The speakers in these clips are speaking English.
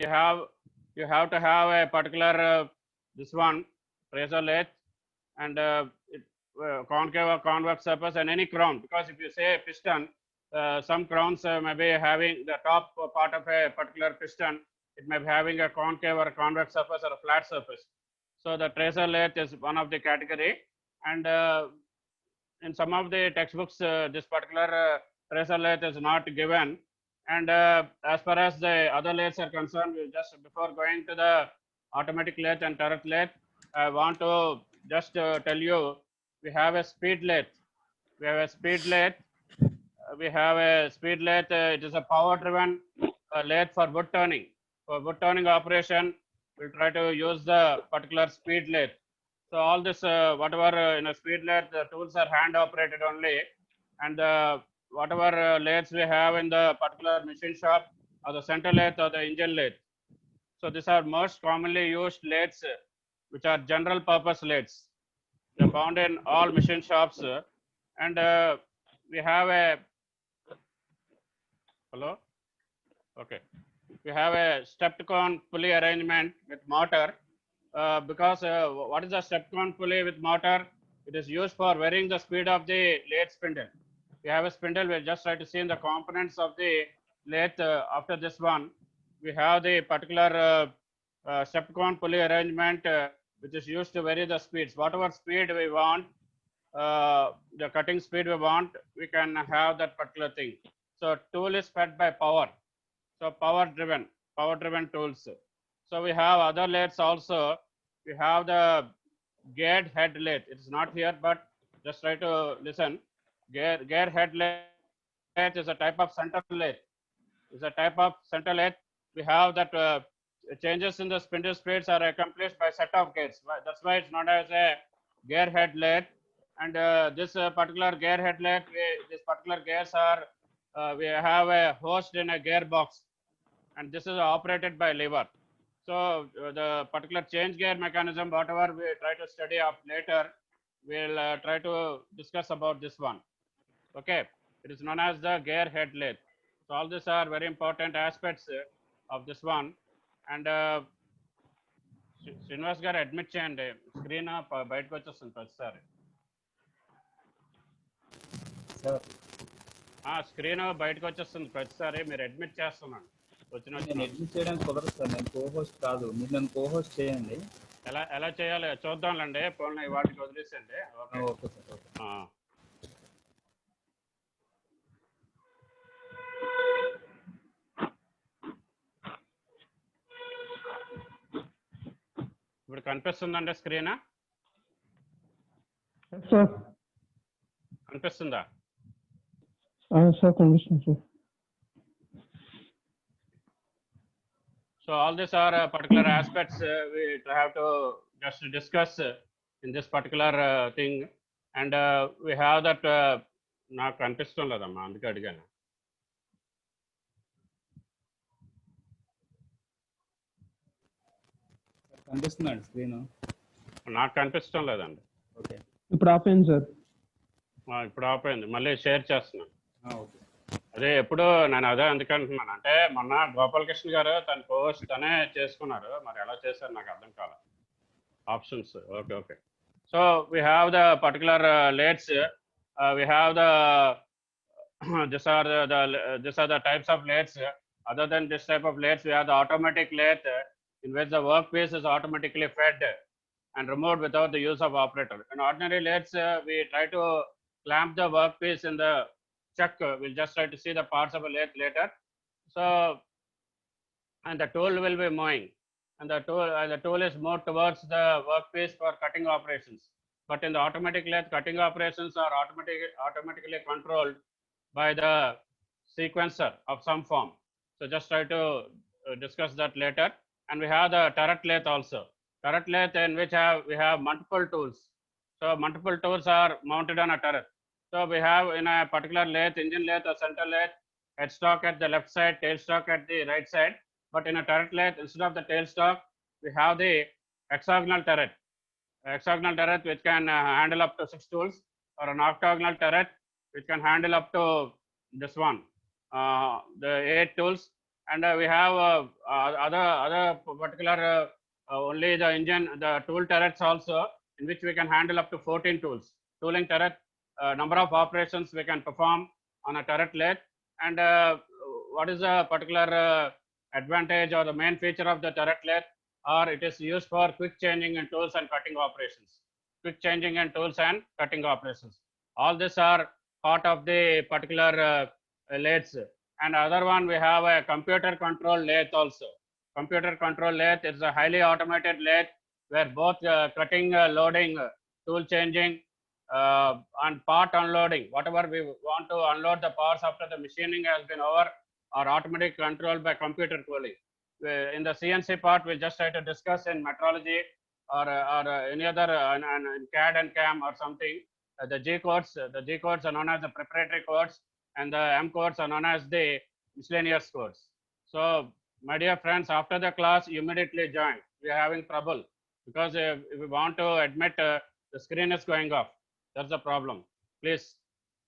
you have you have to have a particular this one tracer lathe and concave or convex surface and any crown, because if you say piston, some crowns may be having the top part of a particular piston, it may be having a concave or a convex surface or a flat surface. So the tracer lathe is one of the category, and in some of the textbooks this particular tracer lathe is not given. And as far as the other lathes are concerned, we just before going to the automatic lathe and turret lathe, I want to just tell you, we have a speed lathe. We have a speed lathe. We have a speed lathe. It is a power-driven lathe for wood turning. For wood turning operation, we'll try to use the particular speed lathe. So all this, whatever in a speed lathe, the tools are hand operated only, and whatever lathes we have in the particular machine shop, or the center lathe or the engine lathe. So these are most commonly used lathes, which are general purpose lathes. They are found in all machine shops, and we have a hello. Okay, we have a stepped cone pulley arrangement with motor. Because what is a stepped cone pulley with motor? It is used for varying the speed of the lathe spindle. We have a spindle. We'll just try to see in the components of the lathe. After this one, we have the particular stepped cone pulley arrangement, which is used to vary the speeds. Whatever speed we want, the cutting speed we want, we can have that particular thing. So tool is fed by power. So power driven tools. So we have other lathes also. We have the geared head lathe. It's not here, but just try to listen. Gear head lathe is a type of center lathe. Is a type of center lathe. We have that changes in the spindle speeds are accomplished by set of gears. That's why it's known as a gear head lathe. And this particular gear head lathe, these particular gears are we have a host in a gearbox, and this is operated by lever. So the particular change gear mechanism, whatever we try to study up later, we'll try to discuss about this one. Okay, it is known as the gear head lathe. So all these are very important aspects of this one. And Srinivas గారు admit చేయండి, screen బయటకు వచ్చేస్తుంది ప్రతిసారి. Screen బయటకు వచ్చేస్తుంది ప్రతిసారి, మీరు admit చేస్తున్నాను వచ్చిన అడ్మిట్ చేయడానికి కుదరదు సార్, నేను కోహోస్ట్ కాదు, మీరు నన్ను కోహోస్ట్ చేయండి. ఎలా చేయాలి చూద్దాంలేండి, పోనీ వాటికి వదిలేసండి. Okay sir, okay. ఇప్పుడు కనిపిస్తుందండి స్క్రీన్? కనిపిస్తుందా సార్? కనిపిస్తుంది sir. So all these are particular aspects we have to just discuss in this particular thing, and we have that నాకు కనిపిస్తుంది లేదమ్మా, అందుకే అడిగాను. కనిపిస్తుందండి స్క్రీన్? నాకు కనిపించడం లేదండి. ఓకే, ఇప్పుడు ఆఫ్ అయింది సార్. ఇప్పుడు ఆఫ్ అయింది, మళ్ళీ షేర్ చేస్తున్నాను. ఓకే. అదే ఎప్పుడు నేను అదే అందుకంటున్నాను, అంటే మొన్న గోపాలకృష్ణ గారు తన పోస్ట్ తనే చేసుకున్నారు, మరి ఎలా చేశారు నాకు అర్థం కాలేదు. Options, okay okay. So we have the particular lathes, we have the these are the types of lathes. Other than this type of lathes, we have the automatic lathe, in which the workpiece is automatically fed and removed without the use of operator. In ordinary lathes, we try to clamp the workpiece in the chuck. We'll just try to see the parts of a lathe later. So, and the tool will be moving, and the tool is moved towards the workpiece for cutting operations. But in the automatic lathe, cutting operations are automatically controlled by the sequencer of some form. So just try to discuss that later. And we have the turret lathe also. Turret lathe, in which we have multiple tools. So multiple tools are mounted on a turret. So we have in a particular lathe, engine lathe or center lathe, headstock at the left side, tailstock at the right side. But in a turret lathe, instead of the tailstock, we have the hexagonal turret. Hexagonal turret which can handle up to 6 tools, or an octagonal turret which can handle up to this one, the 8 tools. and we have other particular only the engine, the tool turrets also, in which we can handle up to 14 tools. Tooling turret, number of operations we can perform on a turret lathe, and what is the particular advantage or the main feature of the turret lathe, or it is used for quick changing in tools and cutting operations. Quick changing in tools and cutting operations. All these are part of the particular lathes. And other one, we have a computer control lathe also. Computer control lathe is a highly automated lathe where both cutting, loading, tool changing, and part unloading, whatever we want to unload the parts after the machining has been over, are automatically controlled by computer controlling. In the CNC part, we'll just try to discuss in metrology or any other in CAD and CAM or something. The G codes are known as the preparatory codes, and the M codes are known as the miscellaneous codes. So, my dear friends, after the class, you immediately join. We are having trouble because if we want to admit the screen is going off. That's the problem. Please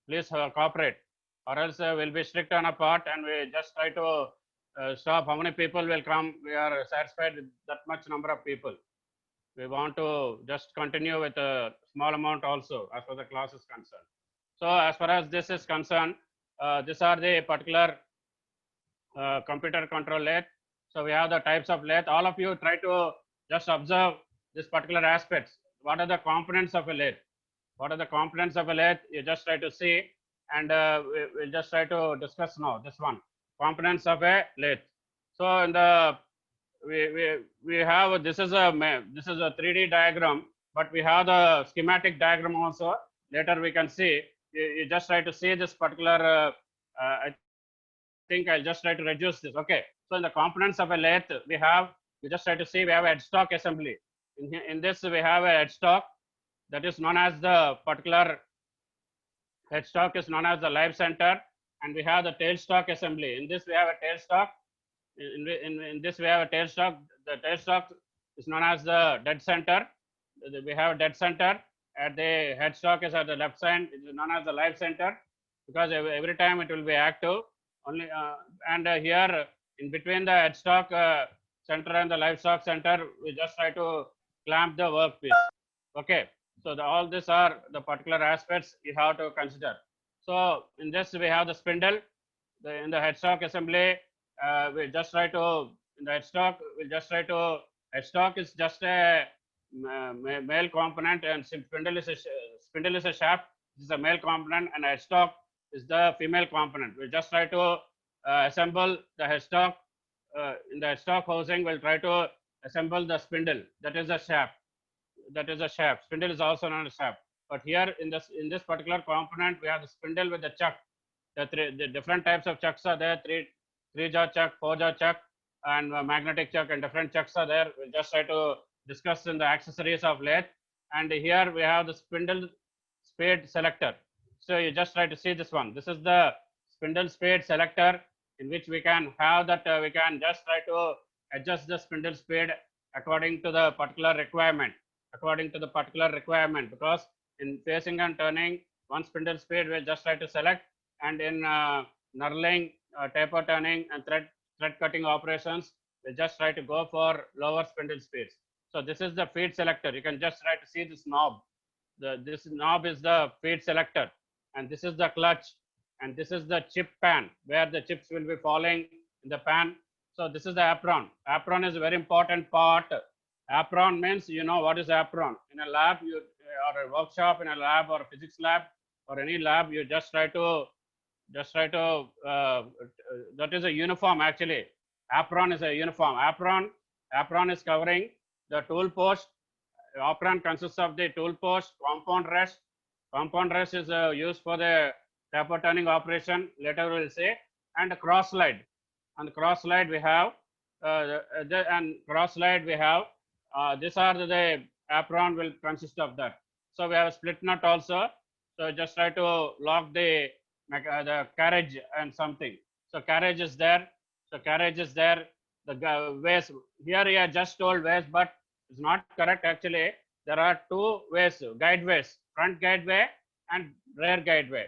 cooperate, or else we'll be strict on a part and we just try to stop. How many people will come? We are satisfied with that much number of people. We want to just continue with a small amount also as far as the class is concerned. So as far as this is concerned, these are the particular computer control lathe. So we have the types of lathe. All of you try to just observe this particular aspects. What are the components of a lathe? What are the components of a lathe? You just try to see, and we'll just try to discuss now this one, components of a lathe. So in the we have this is a 3D diagram, but we have the schematic diagram also. Later we can see. You just try to see this particular. I think I'll just try to reduce this. Okay. So in the components of a lathe, we just try to see we have a headstock assembly. In this we have a headstock that is known as the particular headstock is known as the live center, and we have the tailstock assembly. In this we have a tailstock. In this we have a tailstock. The tailstock is known as the dead center. We have a dead center. At the headstock is at the left side. It is known as the live center because every time it will be active. Only and here in between the headstock center and the livestock center, we just try to clamp the workpiece. Okay. So all these are the particular aspects you have to consider. So in this we have the spindle. In the headstock assembly, we just try to in the headstock. We just try to headstock is just a male component, and spindle is a shaft. This is a male component, and headstock is the female component. We just try to assemble the headstock. In the headstock housing, we'll try to assemble the spindle. That is a shaft. Spindle is also known as shaft. But here in this particular component, we have the spindle with the chuck. The different types of chucks are there. Three jaw chuck, 4-jaw chuck, and magnetic chuck, and different chucks are there. We'll just try to discuss in the accessories of lathe. And here we have the spindle spade selector. So you just try to see this one. This is the spindle spade selector, in which we can have that we can just try to adjust the spindle spade according to the particular requirement. Because in facing and turning, one spindle spade will just try to select, and in knurling, taper turning, and thread cutting operations, we'll just try to go for lower spindle speeds. So this is the feed selector. You can just try to see this knob. This knob is the feed selector, and this is the clutch, and this is the chip pan where the chips will be falling in the pan. So this is the apron. Apron is a very important part. Apron means, you know what is apron. In a lab, or a workshop, in a lab or a physics lab or any lab, you just try to that is a uniform actually. Apron is a uniform. Apron is covering the tool post. Apron consists of the tool post, compound rest. Compound rest is used for the taper turning operation. Later we will say, and the cross slide. On the cross slide we have these are the apron will consist of that. So we have a split nut also. So just try to lock the carriage and something. So carriage is there. The ways here you are just told ways, but it's not correct actually. There are two ways, guideways, front guideway and rear guideway.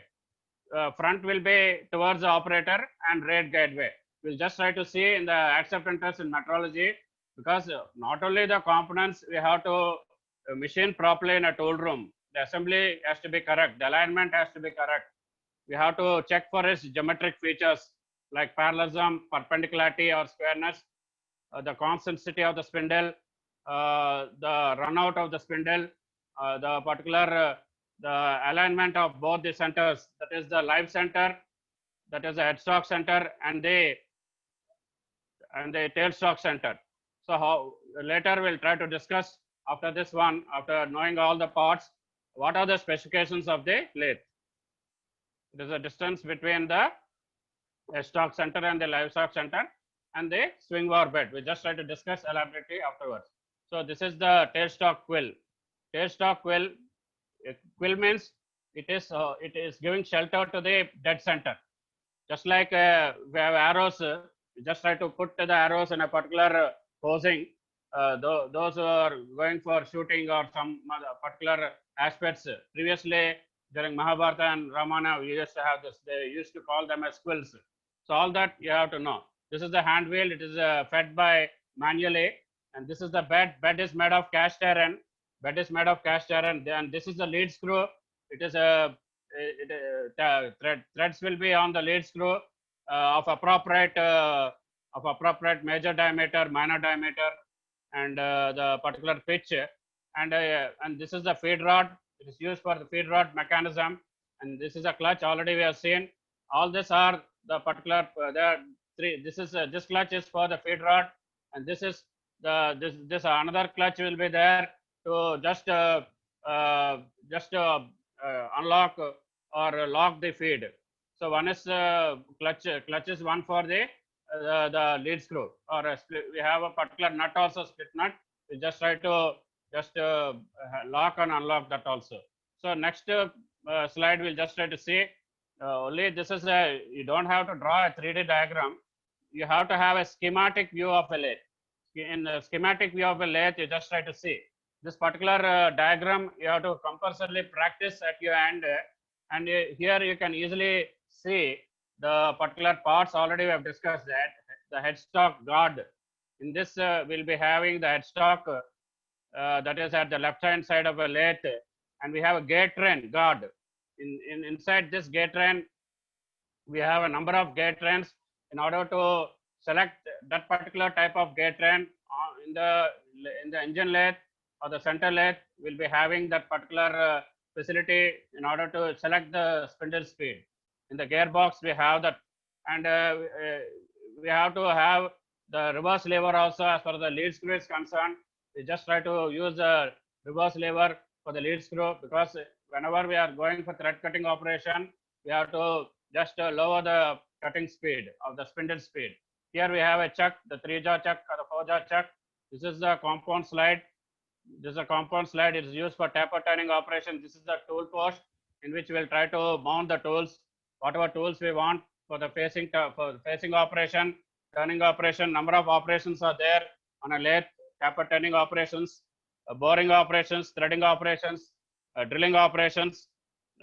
Front will be towards the operator and rear guideway. we'll just try to see in the acceptance test in metrology, because not only the components we have to machine properly in a tool room, the assembly has to be correct, the alignment has to be correct. We have to check for its geometric features like parallelism, perpendicularity or squareness, the constancy of the spindle, the runout of the spindle, the particular the alignment of both the centers, that is the live center, that is the headstock center, and the tailstock center. So how later we'll try to discuss after this one, after knowing all the parts, what are the specifications of the lathe. It is a distance between the headstock center and the livestock center and the swing bar bed. We just try to discuss elaborately afterwards. So this is the tailstock quill. Tailstock quill, quill means it is giving shelter to the dead center. Just like we have arrows, we just try to put the arrows in a particular posing. Those who are going for shooting or some particular aspects, previously during Mahabharata and Ramayana, we used to have this. They used to call them as quills. So all that you have to know. This is the hand wheel. It is fed by manually, and this is the bed. Bed is made of cast iron. Bed is made of cast iron. Then this is the lead screw. It is a threads will be on the lead screw of appropriate major diameter, minor diameter, and the particular pitch. And this is the feed rod. It is used for the feed rod mechanism. And this is a clutch. Already we have seen. All these are the particular. There are three. This clutch is for the feed rod, and this is this another clutch will be there to just unlock or lock the feed. So one is clutch is one for the lead screw, or we have a particular nut also, split nut. We just try to lock and unlock that also. So next slide we'll just try to see. Only this is you don't have to draw a 3D diagram. You have to have a schematic view of a lathe. In the schematic view of a lathe, you just try to see this particular diagram. You have to compulsorily practice at your end, and here you can easily see the particular parts. Already we have discussed that the headstock guard. In this we'll be having the headstock that is at the left hand side of a lathe, and we have a gate train guard. Inside this gate train, we have a number of gate trains. In order to select that particular type of gate train in the engine lathe or the center lathe, we'll be having that particular facility in order to select the spindle speed. In the gearbox, we have that, and we have to have the reverse lever also. As far as the lead screw is concerned, we just try to use the reverse lever for the lead screw, because whenever we are going for thread cutting operation, we have to just lower the cutting speed of the spindle speed. Here we have a chuck, the 3-jaw chuck or the 4-jaw chuck. This is the compound slide. This is a compound slide. It is used for taper turning operation. This is the tool post in which we will try to mount the tools, whatever tools we want for the facing operation, turning operation. Number of operations are there on a lathe: taper turning operations, boring operations, threading operations, drilling operations,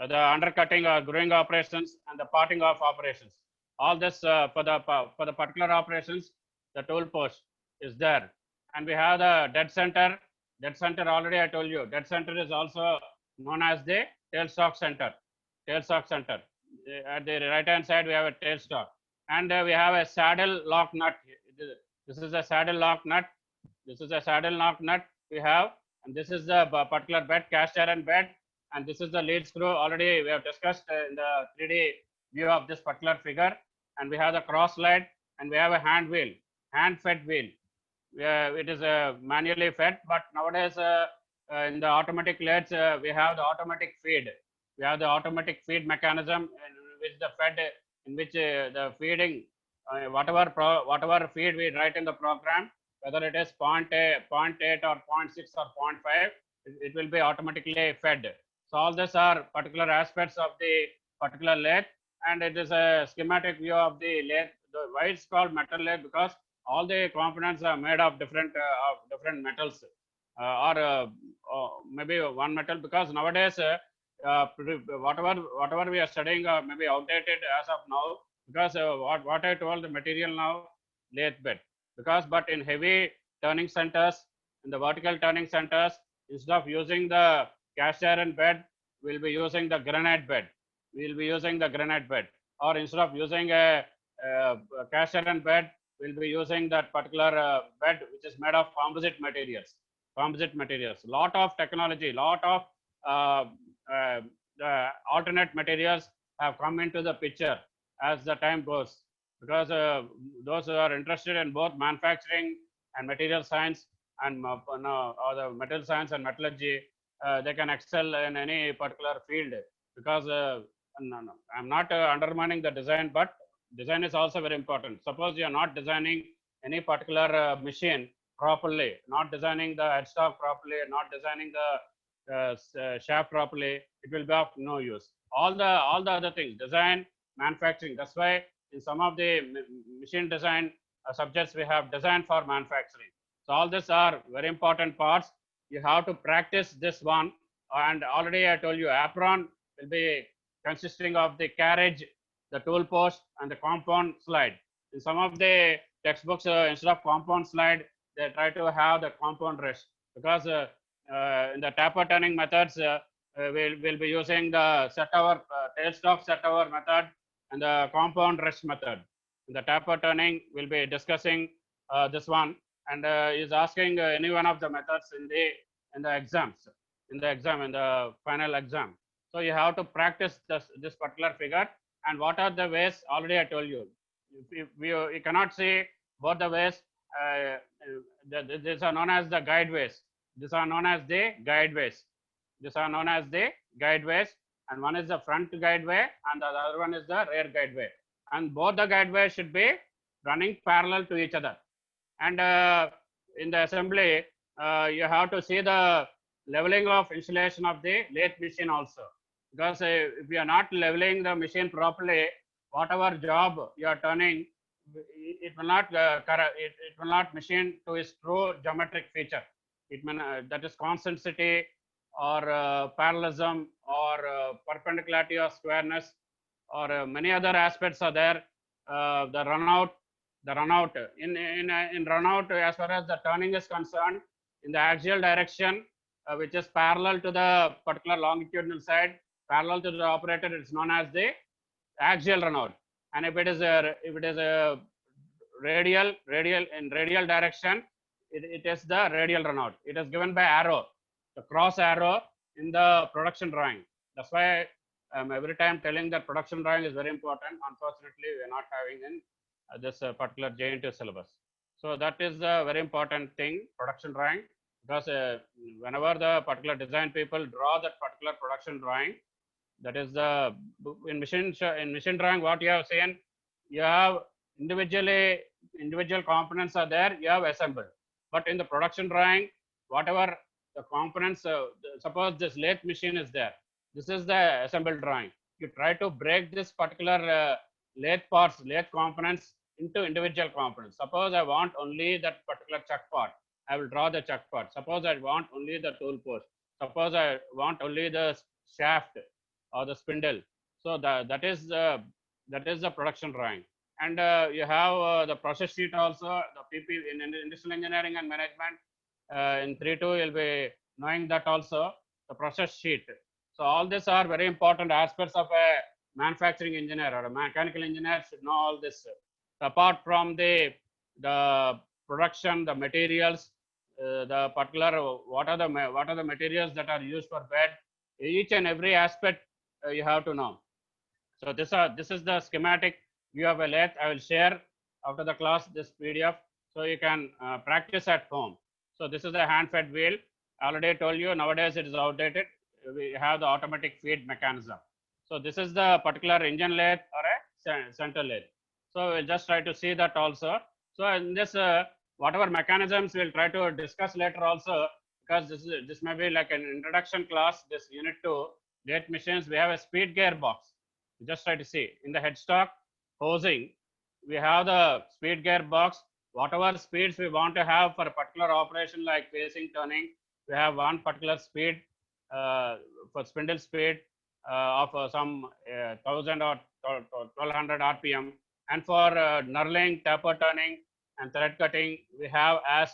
the undercutting or growing operations, and the parting off operations. All this for the particular operations, the tool post is there. And we have the dead center. Dead center, already I told you, dead center is also known as the tailstock center. Tailstock center. At the right hand side, we have a tailstock. And we have a saddle lock nut. This is a saddle lock nut. This is a saddle lock nut we have. And this is the particular bed, cast iron bed. And this is the lead screw. Already we have discussed in the 3D view of this particular figure. And we have the cross slide, and we have a hand wheel, hand fed wheel. It is manually fed, but nowadays in the automatic lathes, we have the automatic feed. We have the automatic feed mechanism in which the feeding, whatever feed we write in the program, whether it is 0.8 or 0.6 or 0.5, it will be automatically fed. So all these are particular aspects of the particular lathe, and it is a schematic view of the lathe. Why it's called metal lathe? Because all the components are made of different metals, or maybe one metal. Because nowadays, whatever we are studying maybe outdated as of now. because what I told the material now, lathe bed. Because but in heavy turning centers, in the vertical turning centers, instead of using the cast iron bed, we'll be using the granite bed. We'll be using the granite bed, or instead of using a cast iron bed, we'll be using that particular bed which is made of composite materials. Composite materials. Lot of technology, lot of uh, uh, alternate materials have come into the picture as the time goes, because those who are interested in both manufacturing and material science and or the material science and metallurgy, they can excel in any particular field, because no, I'm not undermining the design, but design is also very important. Suppose you are not designing any particular machine properly, not designing the headstock properly, not designing the shaft properly, it will be of no use. All the other things, design, manufacturing. That's why in some of the machine design subjects we have design for manufacturing. So all these are very important parts. You have to practice this one. And already I told you, apron will be consisting of the carriage, the tool post, and the compound slide. In some of the textbooks, instead of compound slide, they try to have the compound rest, because in the taper turning methods, we'll be using the set over tailstock set over method and the compound rest method. In the taper turning, we'll be discussing this one, and is asking any one of the methods in the exams, in the final exam. So you have to practice this particular figure. And what are the ways? Already I told you. If you cannot see both the ways. These are known as the guideways. These are known as the guideways. These are known as the guideways, and one is the front guideway, and the other one is the rear guideway. And both the guideways should be running parallel to each other. And in the assembly, you have to see the leveling of installation of the lathe machine also, because if you are not leveling the machine properly, whatever job you are turning, it will not it will not machine to its true geometric feature. It may that is concentricity or parallelism or perpendicularity or squareness, or many other aspects are there. The runout in runout, as far as the turning is concerned, in the axial direction, which is parallel to the particular longitudinal side, parallel to the operator, it's known as the axial runout. And if it is a radial direction, it is the radial runout. It is given by arrow, the cross arrow in the production drawing. That's why I'm every time telling that production drawing is very important. Unfortunately, we are not having in this particular JNT syllabus. So that is a very important thing, production drawing, because whenever the particular design people draw that particular production drawing, that is the in machine drawing, what you have seen, you have individual components are there, you have assembled. But in the production drawing, whatever the components, suppose this lathe machine is there, this is the assembled drawing. You try to break this particular lathe parts, lathe components into individual components. Suppose I want only that particular chuck part, I will draw the chuck part. Suppose I want only the tool post. Suppose I want only the shaft or the spindle. So that is the production drawing. And you have the process sheet also, the PP in industrial engineering and management. In 3.2, you'll be knowing that also, the process sheet. So all these are very important aspects of a manufacturing engineer or a mechanical engineer should know all this. Apart from the production, the materials, the particular what are the materials that are used for bed, each and every aspect you have to know. So this is the schematic view of a lathe. I will share after the class this PDF, so you can practice at home. So this is a hand-fed wheel. I already told you nowadays it is outdated. We have the automatic feed mechanism. So this is the particular engine lathe or a center lathe. So we'll just try to see that also. So in this whatever mechanisms we'll try to discuss later also, because this may be like an introduction class. This unit 2 lathe machines, we have a speed gearbox. Just try to see in the headstock housing, we have the speed gearbox. Whatever speeds we want to have for a particular operation like facing turning, we have one particular speed for spindle speed of some 1000 or 1200 RPM. And for knurling, taper turning, and thread cutting, we have as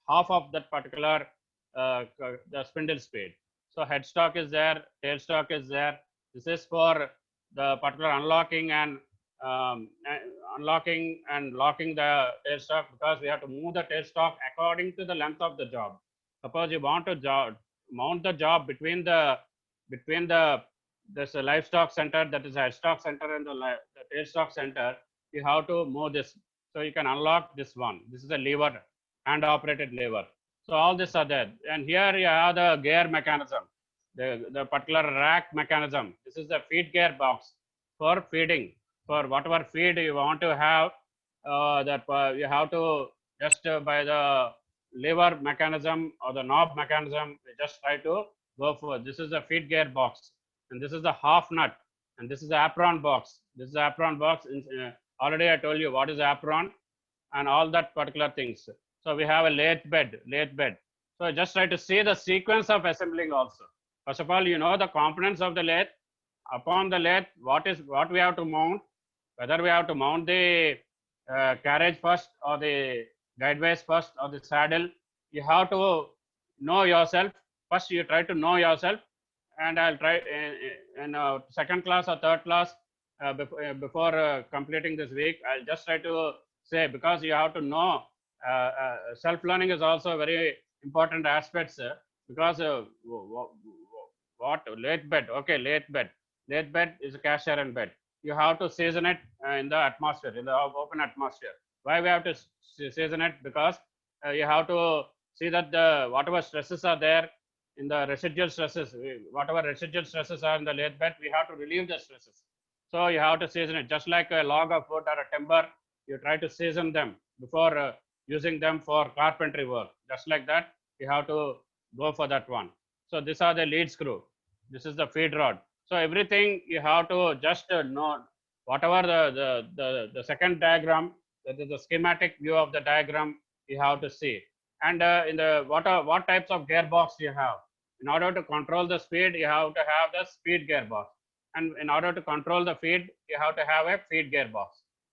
half of that particular the spindle speed. So headstock is there, tailstock is there. This is for the particular um, unlocking and locking the tailstock, because we have to move the tailstock according to the length of the job. Suppose you want to mount the job between this livestock center, that is headstock center, and the tailstock center. You have to move this, so you can unlock this one. This is a lever, hand operated lever. So all this are there, and here you have the gear mechanism, the particular rack mechanism. This is the feed gear box for feeding, for whatever feed you want to have. You have to just by the lever mechanism or the knob mechanism, we just try to go for. This is the feed gear box, and this is the half nut, and this is the apron box. This is the apron box. Already I told you what is apron and all that particular things. So we have a lathe bed. So just try to see the sequence of assembling also. First of all, you know the components of the lathe. Upon the lathe, what we have to mount, whether we have to mount the carriage first, or the guideways first, or the saddle. You have to know yourself. First, you try to know yourself, and I'll try in second class or third class before completing this week. I'll just try to say, because you have to know. Self-learning is also very important aspects, because what lathe bed? Okay, lathe bed. Lathe bed is a cast iron bed. You have to season it in the atmosphere, in the open atmosphere. Why we have to season it? Because you have to see that the whatever stresses are there in the residual stresses, whatever residual stresses are in the lathe bed, we have to relieve the stresses. So you have to season it, just like a log of wood or a timber. You try to season them before using them for carpentry work. Just like that, you have to go for that one. So these are the lead screw. This is the feed rod. So everything you have to just know. Whatever the second diagram, that is the schematic view of the diagram, you have to see. And in the what types of gearbox you have. In order to control the speed, you have to have the speed gearbox. And in order to control the feed, you have to have a feed gearbox.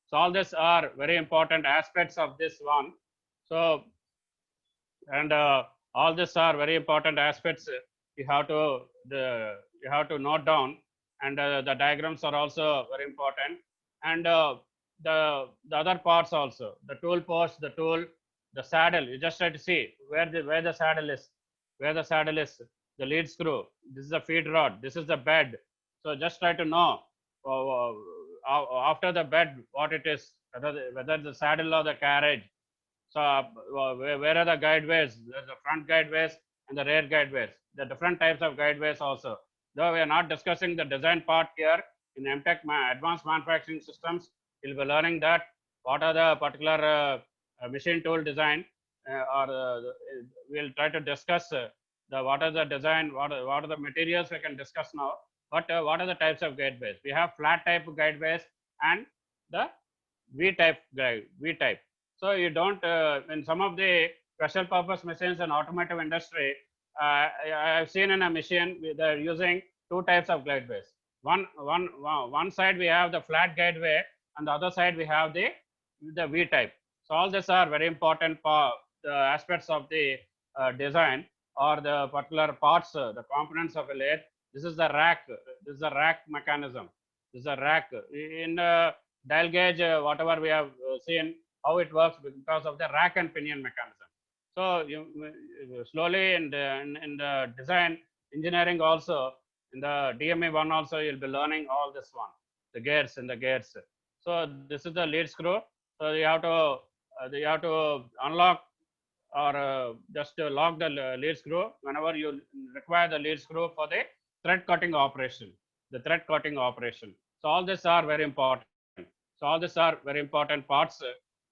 So all these are very important aspects of this one. So, and all these are very important aspects you have to note down, and the diagrams are also very important. And the other parts also, the tool post, the tool, the saddle. You just try to see where the saddle is, the lead screw. This is the feed rod. This is the bed. So just try to know after the bed what it is, whether the saddle or the carriage. So where are the guideways? There's the front guideways and the rear guideways. The different types of guideways also. Though we are not discussing the design part here, in MTech Advanced Manufacturing Systems, you'll be learning that what are the particular machine tool design, we'll try to discuss what are the design, what are the materials we can discuss now. But what are the types of guideways? We have flat type guideways and the V type. So you don't in some of the special purpose machines in automotive industry, I've seen in a machine they're using two types of guideways. One side we have the flat guideway, and the other side we have the V type. So all these are very important the aspects of the design or the particular parts, the components of a lathe. This is the rack. This is the rack mechanism. This is a rack. In dial gauge, whatever we have seen, how it works because of the rack and pinion mechanism. So you slowly in the design engineering also, in the DME one also, you'll be learning all this one, the gears and the gears. So this is the lead screw. So you have to unlock or just lock the lead screw whenever you require the lead screw for the thread cutting operation. So all these are very important. So all these are very important parts.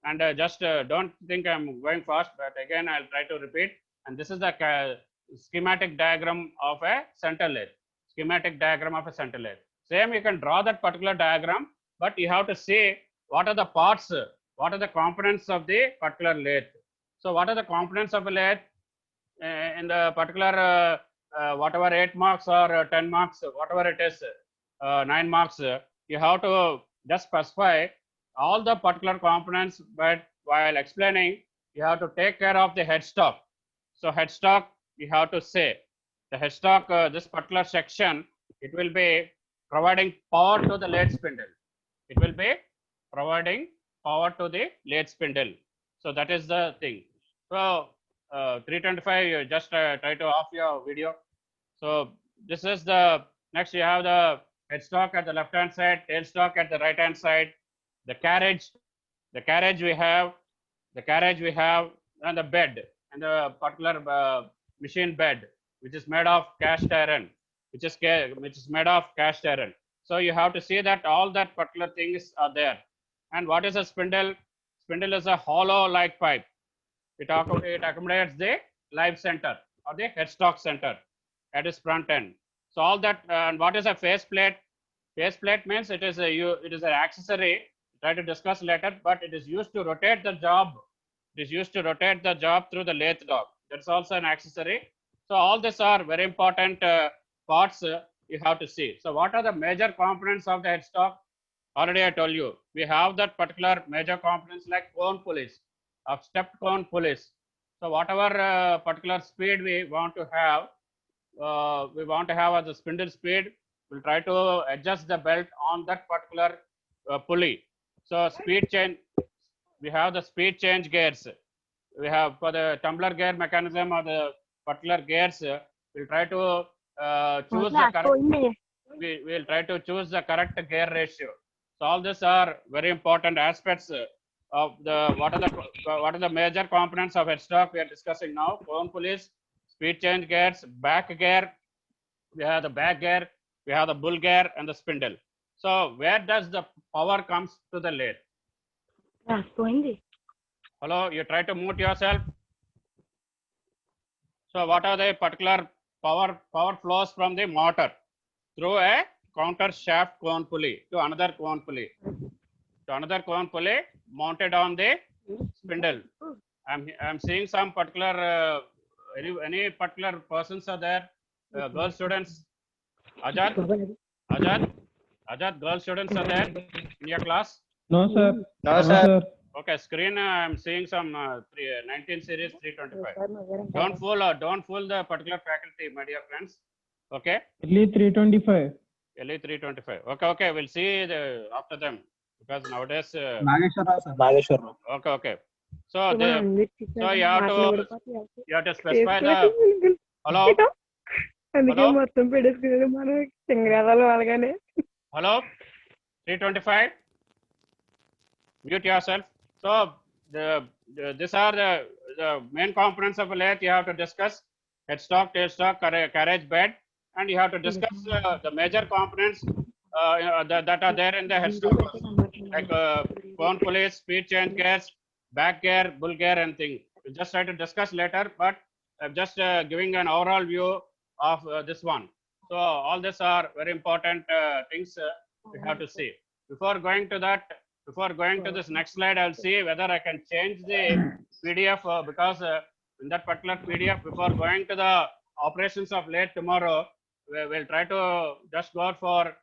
And just don't think I'm going fast, but again I'll try to repeat. And this is the schematic diagram of a center lathe. Same, you can draw that particular diagram, but you have to see what are the parts, what are the components of the particular lathe. So what are the components of a lathe in the particular whatever 8 marks or 10 marks, whatever it is, 9 marks, you have to just specify all the particular components, but while explaining, you have to take care of the headstock. So headstock, you have to say the headstock, this particular section, it will be providing power to the lathe spindle. It will be providing power to the lathe spindle. So that is the thing. So 325, you just try to off your video. So this is the, next you have the headstock at the left hand side, tailstock at the right hand side, the carriage we have, and the bed, and the particular machine bed, which is made of cast iron, which is made of cast iron. So you have to see that all that particular things are there. And what is a spindle? Spindle is a hollow like pipe. It accommodates the live center or the headstock center at its front end. So all that, and what is a faceplate? Faceplate means it is an accessory. Try to discuss later, but it is used to rotate the job. It is used to rotate the job through the lathe dog. That's also an accessory. So all these are very important parts you have to see. So what are the major components of the headstock? Already I told you. We have that particular major components like cone pulleys, of stepped cone pulleys. So whatever particular speed we want to have as a spindle speed, we'll try to adjust the belt on that particular pulley. So speed change, we have the speed change gears. We have for the tumbler gear mechanism or the particular gears, we'll try to choose the correct, we will try to choose the correct gear ratio. So all these are very important aspects of the what are the major components of headstock we are discussing now. Cone pulleys, speed change gears, back gear, we have the back gear, we have the bull gear and the spindle. So where does the power comes to the lathe? Hello, you try to mute yourself. So what are the particular power flows from the motor through a counter shaft cone pulley to another cone pulley, mounted on the spindle. I'm seeing some particular any particular persons are there, girl students. Ajad, girl students are there in your class? No, sir. No, sir. Okay, screen. I'm seeing some 19 series 325. Don't fool the particular faculty, my dear friends. Okay. Early 325. Early 325. Okay. We'll see after them because nowadays. Nageshwar. Okay. So you have to specify the. Hello. Hello. 325. Mute yourself. So these are the main components of a lathe you have to discuss: headstock, tailstock, carriage bed, and you have to discuss the major components that are there in the headstock, like cone pulleys, speed change gears, back gear, bull gear, and thing. We'll just try to discuss later, but I'm just giving an overall view of this one. So all these are very important things we have to see. Before going to this next slide, I'll see whether I can change the PDF because in that particular PDF, before going to the operations of lathe tomorrow, we'll try to just go for,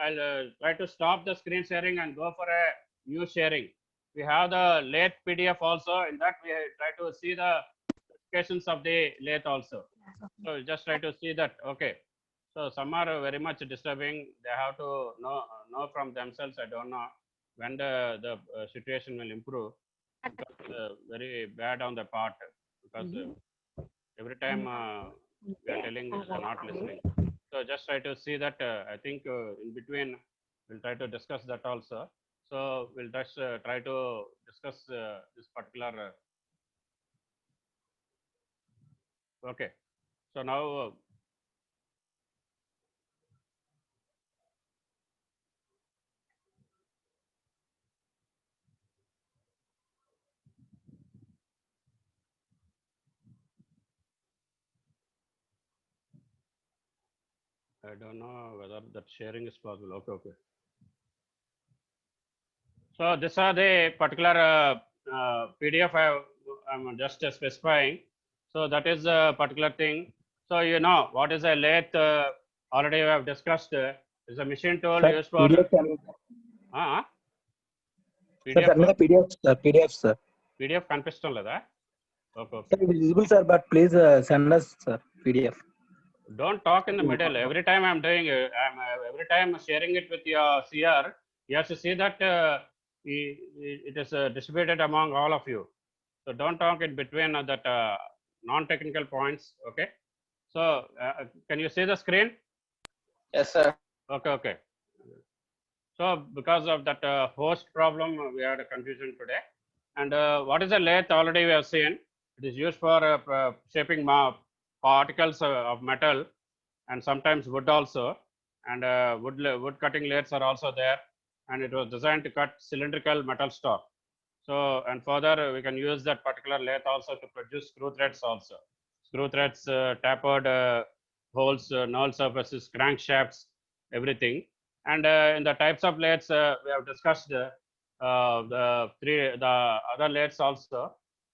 I'll try to stop the screen sharing and go for a new sharing. We have the lathe PDF also. In that, we try to see the specifications of the lathe also. So just try to see that. Okay. So some are very much disturbing. They have to know from themselves. I don't know when the situation will improve. Because, very bad on the part because every time we are telling they're not listening. So just try to see that. I think in between we'll try to discuss that also. So we'll just try to discuss this particular. Okay. So now. I don't know whether that sharing is possible. Okay. So these are the particular PDF I'm just specifying. So that is a particular thing. So you know what is a lathe? Already we have discussed. Is a machine tool used for. Sir, sir, PDF PDF, sir. PDF, sir. PDF కనిపిస్తం లేదా? Okay, Sir, okay. it is visible, sir, but please send us, sir, PDF. Don't talk in the middle. Every time I'm doing it, every time sharing it with your CR, you have to see that it is distributed among all of you. So don't talk in between that non-technical points. Okay. So can you see the screen? Yes, sir. Okay, okay. So because of that host problem, we had a confusion today. And what is a lathe? Already we have seen. It is used for shaping particles of metal and sometimes wood also. And wood cutting lathes are also there. And it was designed to cut cylindrical metal stock. So, and further, we can use that particular lathe also to produce screw threads also. Screw threads, tapered holes, null surfaces, crankshafts, everything. And in the types of lathes, we have discussed the other lathes also.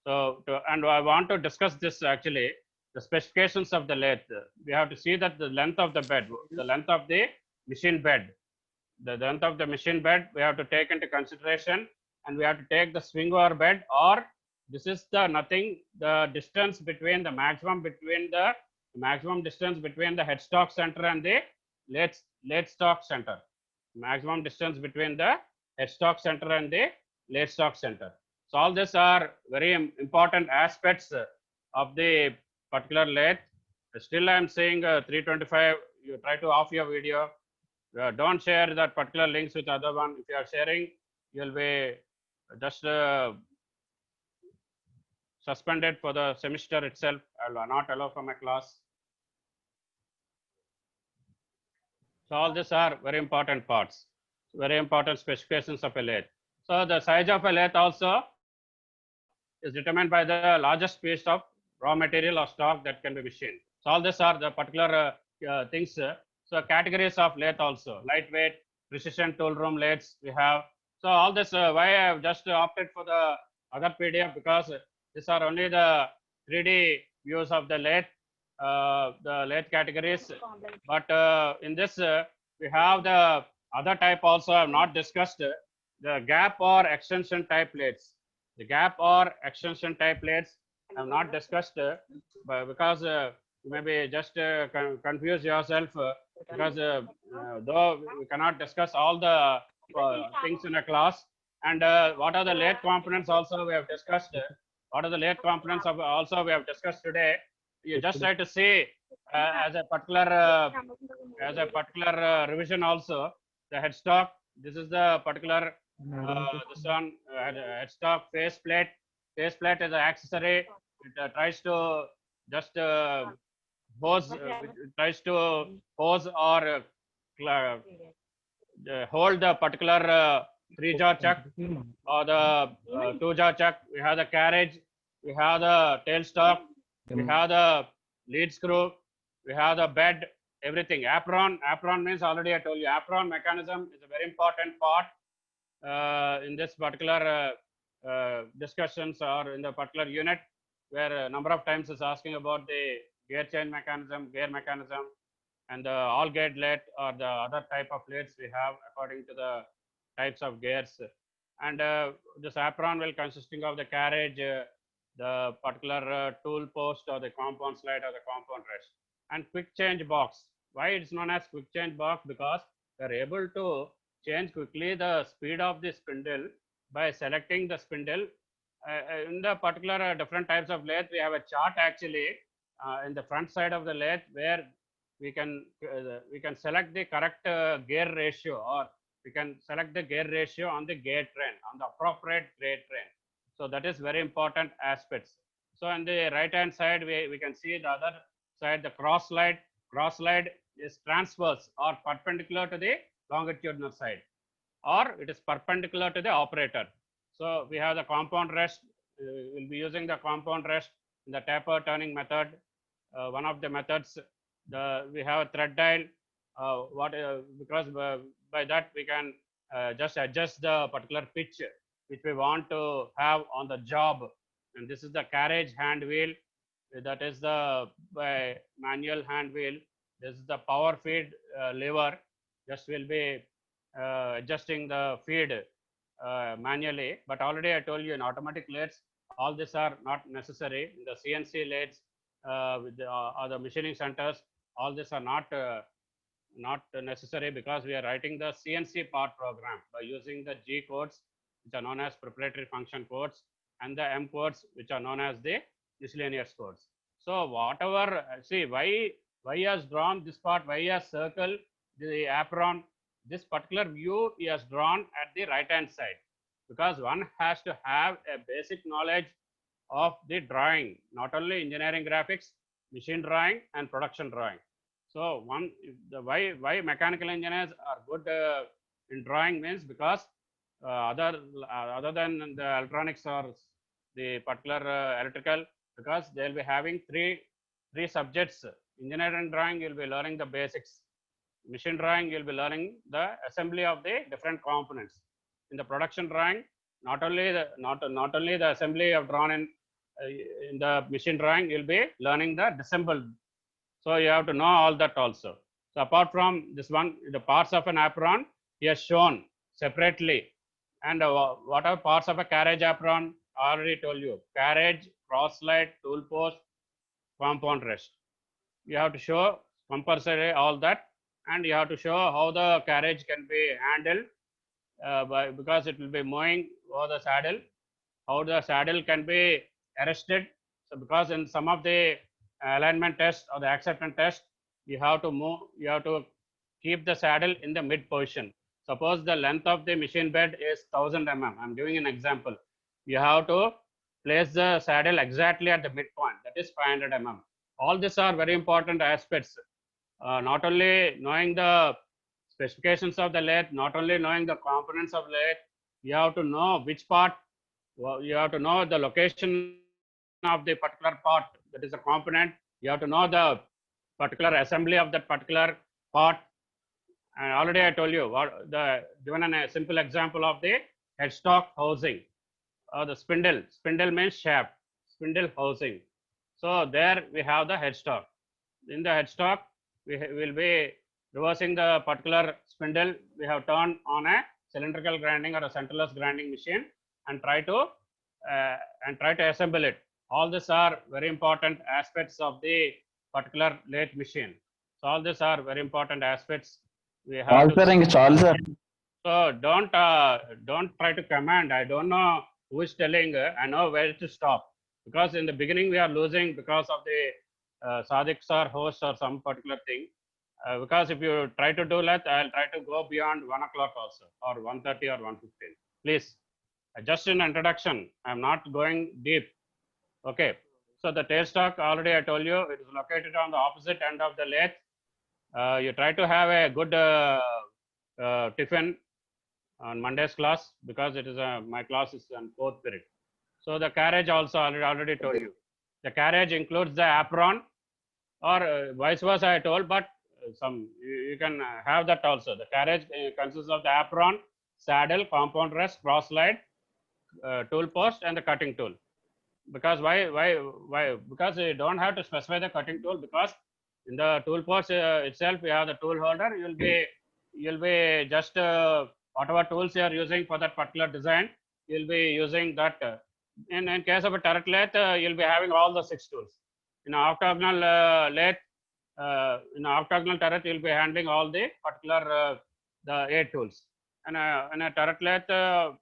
So, and I want to discuss this actually, the specifications of the lathe. We have to see that the length of the bed, the length of the machine bed, the length of the machine bed we have to take into consideration, and we have to take the swing over bed, or this is the nothing, the distance between the maximum distance between the headstock center and the late stock center, maximum distance between the headstock center and the late stock center. So all these are very important aspects of the particular lathe. Still I am saying 325, you try to off your video. Don't share that particular links with other one. If you are sharing, you'll be just suspended for the semester itself. I will not allow for my class. So all these are very important parts, very important specifications of a lathe. So the size of a lathe also is determined by the largest piece of raw material or stock that can be machined. So all these are the particular things. So categories of lathe also: lightweight, precision tool room lathes we have. So all this, why I have just opted for the other PDF, because these are only the 3D views of the lathe categories. But in this, we have the other type also I have not discussed, the gap or extension type lathes. The gap or extension type lathes I have not discussed, because you may be just confuse yourself, because though we cannot discuss all the things in a class. And what are the lathe components also we have discussed. What are the lathe components of also we have discussed today. You just try to see as a particular revision also, the headstock. This is the particular this one, headstock faceplate. Faceplate is an accessory. It tries to just hose, tries to hose or hold the particular 3-jaw chuck or the 2-jaw chuck. We have the carriage, we have the tailstock, we have the lead screw, we have the bed, everything. Apron means, already I told you, apron mechanism is a very important part in this particular discussions, or in the particular unit, where a number of times is asking about the gear change mechanism, gear mechanism, and the all gate lathe or the other type of lathes we have according to the types of gears. And this apron will consisting of the carriage, the particular tool post or the compound slide or the compound rest, and quick change box. Why it's known as quick change box? Because they're able to change quickly the speed of the spindle by selecting the spindle. In the particular different types of lathe, we have a chart actually in the front side of the lathe, where we can select the correct gear ratio, or we can select the gear ratio on the gear train, on the appropriate gear train. So that is very important aspects. So on the right hand side, we can see the other side, the cross slide. Cross slide is transverse or perpendicular to the longitudinal side, or it is perpendicular to the operator. So we have the compound rest. We'll be using the compound rest in the taper turning method. One of the methods, we have a thread dial. Because by that we can just adjust the particular pitch which we want to have on the job. And this is the carriage hand wheel. That is the manual hand wheel. This is the power feed lever. Just will be adjusting the feed manually, but already I told you in automatic lathes, all these are not necessary. In the CNC lathes, with the, or the machining centers, all these are not necessary because we are writing the CNC part program by using the G codes, which are known as proprietary function codes, and the M codes, which are known as the miscellaneous codes. So whatever, see why he has drawn this part, why he has circled the apron, this particular view he has drawn at the right hand side, because one has to have a basic knowledge of the drawing, not only engineering graphics, machine drawing and production drawing. So the why mechanical engineers are good in drawing means because other than the electronics or the particular electrical, because they'll be having three subjects. Engineering drawing, you'll be learning the basics. Machine drawing, you'll be learning the assembly of the different components. In the production drawing, not only the assembly of drawn in the machine drawing, you'll be learning the disassembled. So you have to know all that also. So apart from this one, the parts of an apron, he has shown separately. And what are parts of a carriage apron? I already told you: carriage, cross slide, tool post, compound rest. You have to show compulsory all that, and you have to show how the carriage can be handled because it will be moving over the saddle, how the saddle can be arrested. So because in some of the alignment test or the acceptance test, you have to keep the saddle in the mid position. Suppose the length of the machine bed is 1000 mm. I'm giving an example. You have to place the saddle exactly at the midpoint, that is 500 mm. All these are very important aspects. Not only knowing the specifications of the lathe, not only knowing the components of lathe, you have to know which part, you have to know the location of the particular part, that is a component. You have to know the particular assembly of that particular part. And already I told you given a simple example of the headstock housing or the spindle. Spindle means shaft, spindle housing. So there we have the headstock. In the headstock, we will be reversing the particular spindle. We have turned on a cylindrical grinding or a centerless grinding machine and try to assemble it. All these are very important aspects of the particular lathe machine. So all these are very important aspects. We have All to sir, inga chalu sir. so don't try to command. I don't know who is telling. I know where to stop, because in the beginning we are losing because of the Sadiq sir host or some particular thing. Because if you try to do that, I'll try to go beyond 1 o'clock also, or 1:30 or 1:15. Please, just in introduction. I'm not going deep. Okay. So the tailstock, already I told you, it is located on the opposite end of the lathe. You try to have a good tiffin on Monday's class, because it is my class is on 4th period. So the carriage also already told you. The carriage includes the apron, or vice versa I told, but you can have that also. The carriage consists of the apron, saddle, compound rest, cross slide, tool post, and the cutting tool. Because why? Because you don't have to specify the cutting tool, because in the tool post itself we have the tool holder. You'll be just whatever tools you are using for that particular design, you'll be using that. In case of a turret lathe, you'll be having all the 6 tools. In an octagonal lathe, in an octagonal turret, you'll be handling all the particular the 8 tools. And in a turret lathe,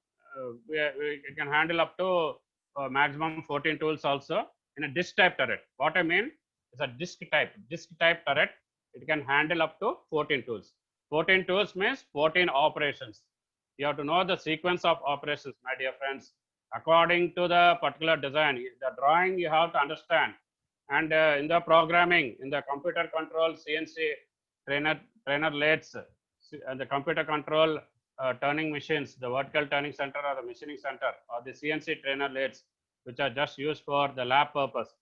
we can handle up to maximum 14 tools also. In a disc type turret, what I mean is a disc type turret, it can handle up to 14 tools. 14 tools means 14 operations. You have to know the sequence of operations, my dear friends, according to the particular design. The drawing you have to understand, and in the programming, in the computer control CNC trainer lathes, the computer control turning machines, the vertical turning center or the machining center, or the CNC trainer lathes, which are just used for the lab purpose.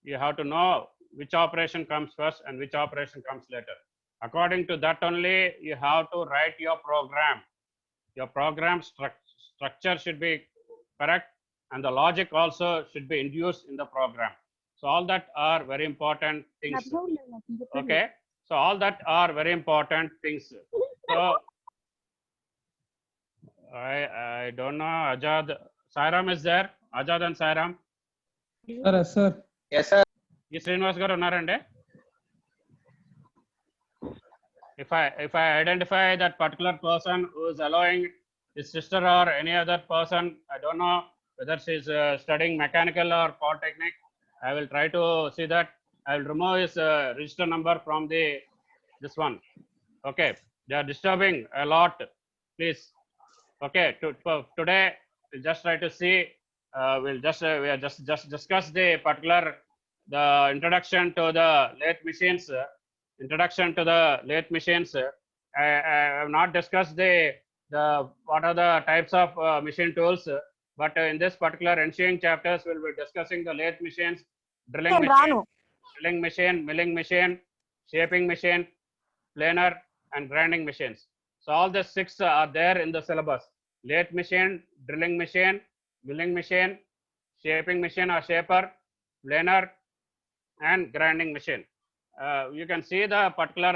You have to know which operation comes first and which operation comes later. According to that only, you have to write your program. Your program structure should be correct, and the logic also should be induced in the program. So all that are very important things. Okay. So all that are very important things. So I don't know. Ajad, Sairam is there. Ajad and Sairam. Sir. Yes, sir. ఈ శ్రీనివాస్ గారు ఉన్నారండి? If I identify that particular person who is allowing his sister or any other person, I don't know whether she is studying mechanical or polytechnic, I will try to see that. I will remove his register number from this one. Okay, they are disturbing a lot. Please. Okay, today we'll just try to see. We are just discuss the particular the introduction to the lathe machines. Introduction to the lathe machines. I have not discussed the what are the types of machine tools, but in this particular ensuing chapters, we'll be discussing the lathe machines, drilling machine, milling machine, shaping machine, planer, and grinding machines. So all the 6 are there in the syllabus: lathe machine, drilling machine, milling machine, shaping machine or shaper, planer, and grinding machine. You can see the particular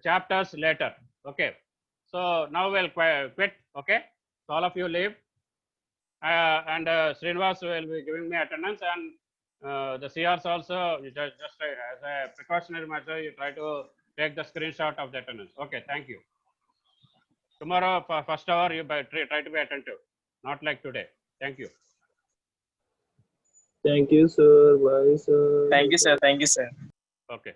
chapters later. Okay, so now we'll quit. Okay, so all of you leave, and Srinivas will be giving me attendance, and the CRs also, you just as a precautionary measure, you try to take the screenshot of the attendance. Okay, thank you. Tomorrow for first hour you try to be attentive, not like today. Thank you. Thank you, sir. Bye, sir. Thank you, sir. Thank you, sir. Okay.